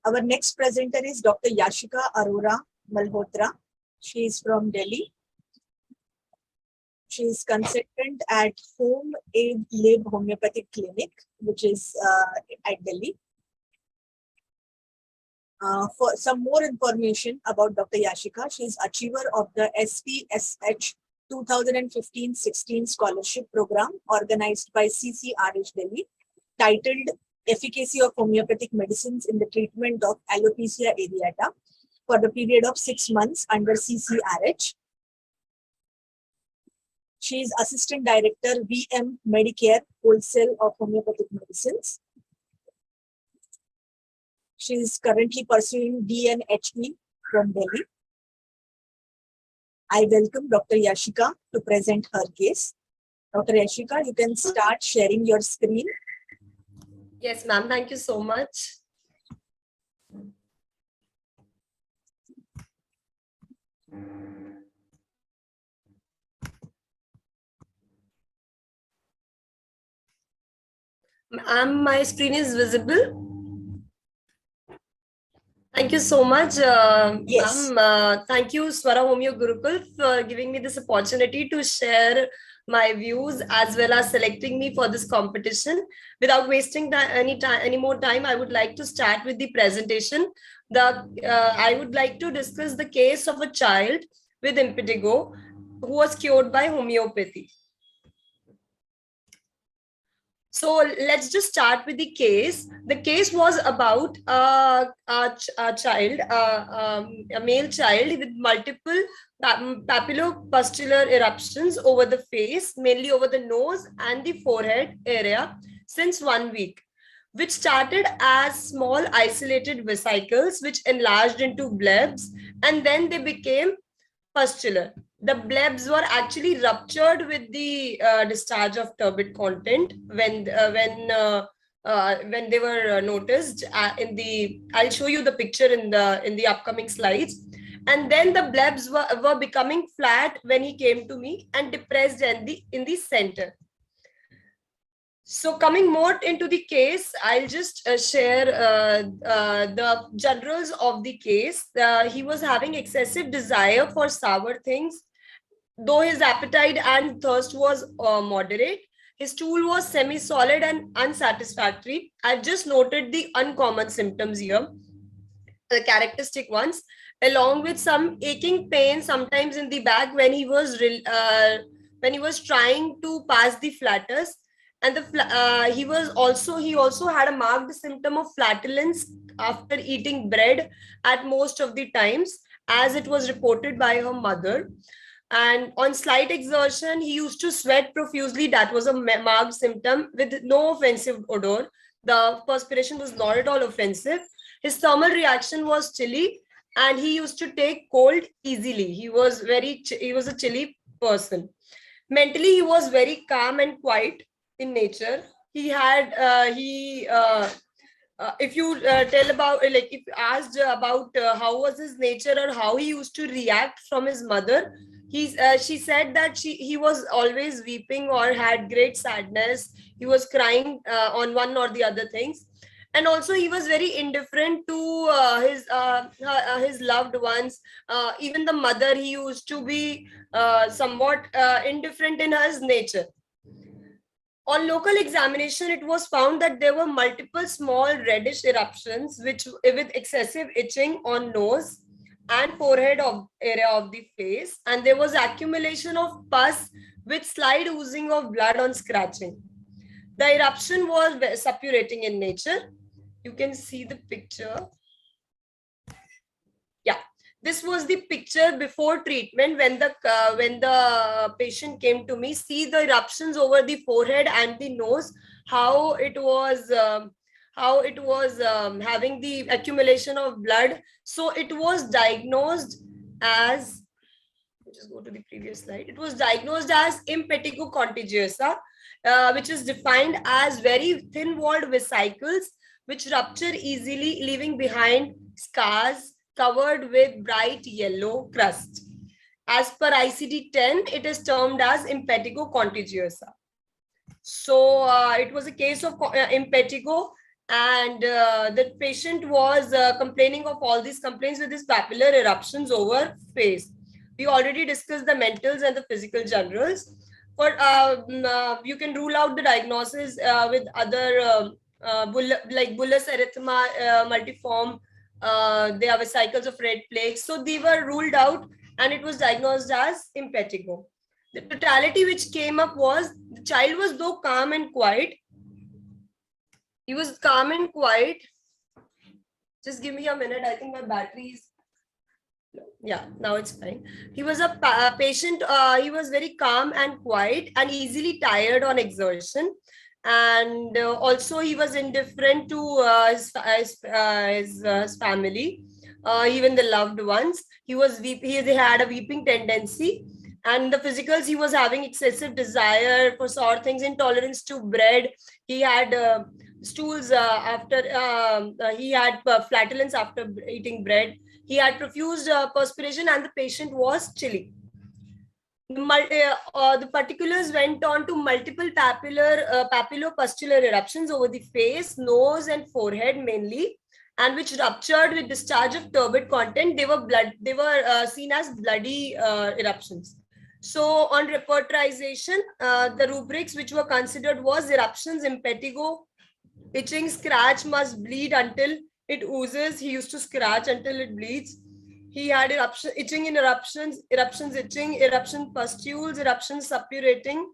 Our next presenter is Dr. Yashika Arora Malhotra. She is from Delhi. She is consultant at Home Aid Lib Homeopathic Clinic, which is at Delhi. For some more information about Dr. Yashika, she is achiever of the SPSH 2015-16 scholarship program organized by CCRH Delhi, titled Efficacy of Homeopathic Medicines in the Treatment of Alopecia Areata for the period of 6 months under CCRH. She is Assistant Director, VM Medicare Wholesale of Homeopathic Medicines. She is currently pursuing DNHE from Delhi. I welcome Dr. Yashika to present her case. Dr. Yashika, you can start sharing your screen. Yes, ma'am. Thank you so much. Ma'am, my screen is visible. Thank you so much, Yes. ma'am. Thank you, Swara Homeo Gurukul, for giving me this opportunity to share my views as well as selecting me for this competition. Without wasting any more time, I would like to start with the presentation. I would like to discuss the case of a child with impetigo who was cured by homeopathy. So let's just start with the case. The case was about a child, a male child with multiple papillopustular eruptions over the face, mainly over the nose and the forehead area since 1 week, which started as small isolated vesicles which enlarged into blebs, and then they became pustular. The blebs were actually ruptured with the discharge of turbid content when they were noticed in the. I'll show you the picture in the upcoming slides. And then the blebs were becoming flat when he came to me and depressed in the center. So coming more into the case, I'll just share the generals of the case. He was having excessive desire for sour things, though his appetite and thirst was moderate. His stool was semi-solid and unsatisfactory. I've just noted the uncommon symptoms here, the characteristic ones, along with some aching pain sometimes in the back when he was trying to pass the flatus. And he also had a marked symptom of flatulence after eating bread at most of the times, as it was reported by her mother. And on slight exertion, he used to sweat profusely. That was a marked symptom with no offensive odor. The perspiration was not at all offensive. His thermal reaction was chilly, and he used to take cold easily. He was a chilly person. Mentally, he was very calm and quiet in nature. He had if you tell about, like, if asked about how was his nature or how he used to react from his mother, she said that he was always weeping or had great sadness. He was crying on one or the other things, and also he was very indifferent to his loved ones. Even the mother, he used to be somewhat indifferent in his nature. On local examination, it was found that there were multiple small reddish eruptions with excessive itching on nose and forehead area of the face, and there was accumulation of pus with slight oozing of blood on scratching. The eruption was suppurating in nature. You can see the picture. Yeah. This was the picture before treatment when the patient came to me. See the eruptions over the forehead and the nose, how it was having the accumulation of blood. So it was diagnosed as, just go to the previous slide. It was diagnosed as impetigo contagiosa, which is defined as very thin-walled vesicles which rupture easily, leaving behind scars covered with bright yellow crust. As per ICD-10, it is termed as impetigo contagiosa. So it was a case of impetigo And the patient was complaining of all these complaints with these papular eruptions over face. We already discussed the mentals and the physical generals. For you can rule out the diagnosis with other like bullous erythema multiform. They have cycles of red plague, so they were ruled out, and it was diagnosed as impetigo. The totality which came up was the child was though calm and quiet. He was calm and quiet. Just give me a minute. I think my battery is. Yeah, now it's fine. He was a patient. He was very calm and quiet and easily tired on exertion. And also, he was indifferent to his family, even the loved ones. He was they had a weeping tendency. And the physicals, he was having excessive desire for sour things, intolerance to bread. He had stools after he had flatulence after eating bread. He had profuse perspiration, and the patient was chilly. The particulars went on to multiple papillopustular eruptions over the face, nose, and forehead mainly, and which ruptured with discharge of turbid content. They were seen as bloody eruptions. So on repertorization, the rubrics which were considered was eruptions, impetigo, itching, scratch, must bleed until it oozes. He used to scratch until it bleeds. He had eruption, itching in eruptions, eruptions itching, eruption pustules, eruptions suppurating.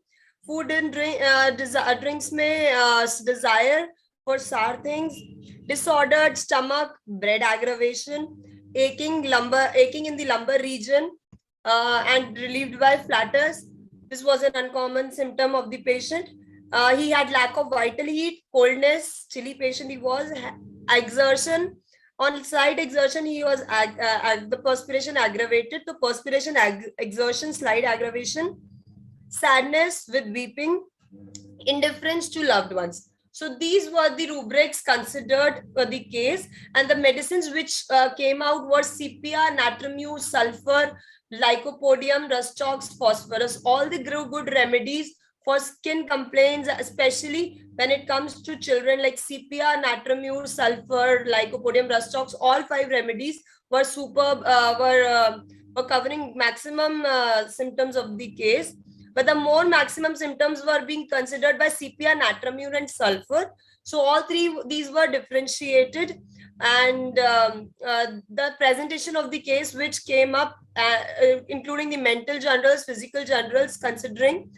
Food and drinks may desire for sour things. Disordered stomach, bread aggravation, aching in the lumbar region, and relieved by flatters. This was an uncommon symptom of the patient. He had lack of vital heat, coldness, chilly patient he was, exertion. On slight exertion, he was the perspiration aggravated. The perspiration exertion, slight aggravation, sadness with weeping, indifference to loved ones. So these were the rubrics considered for the case, and the medicines which came out were sepia, natrimue, sulfur, lycopodium, rustox, phosphorus. All the good remedies for skin complaints, especially when it comes to children, like sepia, natrimure, sulfur, lycopodium, rustox. All 5 remedies were superb, were covering maximum symptoms of the case. But the more maximum symptoms were being considered by sepia, natrimure, and sulfur. So all 3 these were differentiated, and the presentation of the case which came up, including the mental generals, physical generals, considering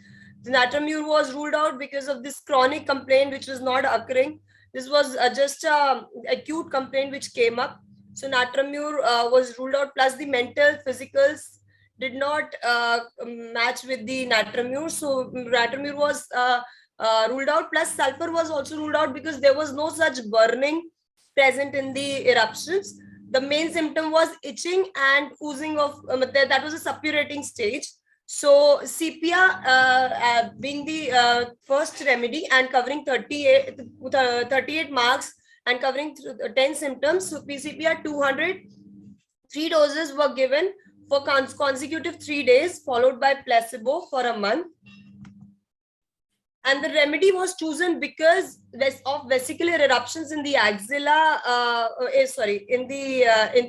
the natrimure was ruled out because of this chronic complaint which was not occurring. This was just a acute complaint which came up. So natrimure was ruled out, plus the mental physicals did not match with the natrimure. So natrimure was ruled out, plus sulfur was also ruled out because there was no such burning present in the eruptions. The main symptom was itching and oozing of, that was a suppurating stage. So sepia being the first remedy and covering 38 marks and covering 10 symptoms. So sepia 200, 3 doses were given for consecutive 3 days, followed by placebo for a month. And the remedy was chosen because of vesicular eruptions in the axilla,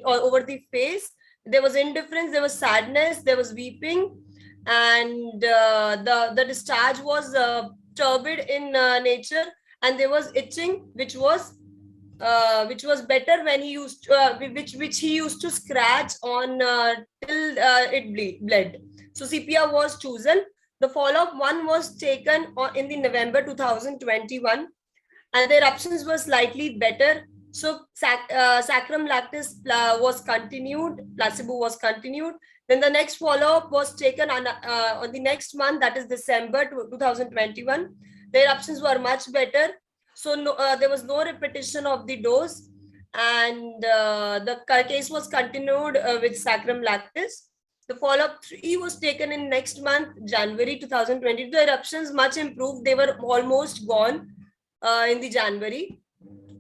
over the face. There was indifference, there was sadness, there was weeping, and the discharge was turbid in nature, and there was itching, which was better when he used which he used to scratch on till it bled. So sepia was chosen. The follow-up one was taken in the November 2021, and the eruptions were slightly better. So sacrum lactis was continued, placebo was continued. Then the next follow-up was taken on the next month, that is December 2021. The eruptions were much better. So there was no repetition of the dose, and the case was continued with sacrum lactis. The follow-up 3 was taken in next month, January 2020. The eruptions much improved. They were almost gone in the January.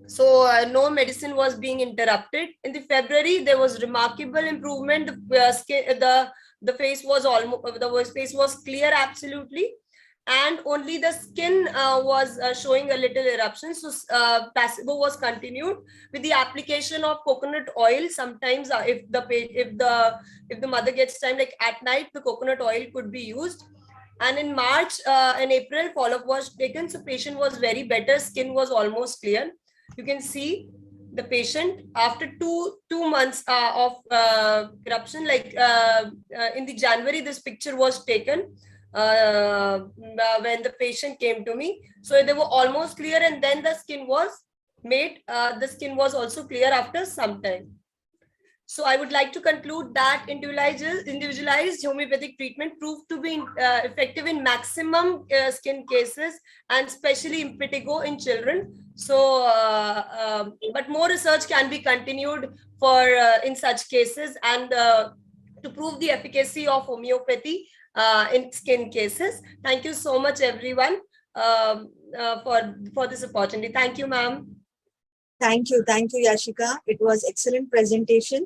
So no medicine was being interrupted. In the February, there was remarkable improvement. The face was clear absolutely. and only the skin was showing a little eruption. So placebo was continued with the application of coconut oil. Sometimes if the mother gets time, like at night, the coconut oil could be used. And in March and April, follow-up was taken. So patient was very better. Skin was almost clear. You can see the patient after two months of eruption, like in the January, this picture was taken when the patient came to me. So they were almost clear, and then the skin was made. The skin was also clear after some time. So I would like to conclude that individualized homeopathic treatment proved to be effective in maximum skin cases, and especially impetigo in children. So, but more research can be continued for in such cases, and to prove the efficacy of homeopathy in skin cases. Thank you so much, everyone, for this opportunity. Thank you, ma'am. Thank you, Yashika. It was excellent presentation.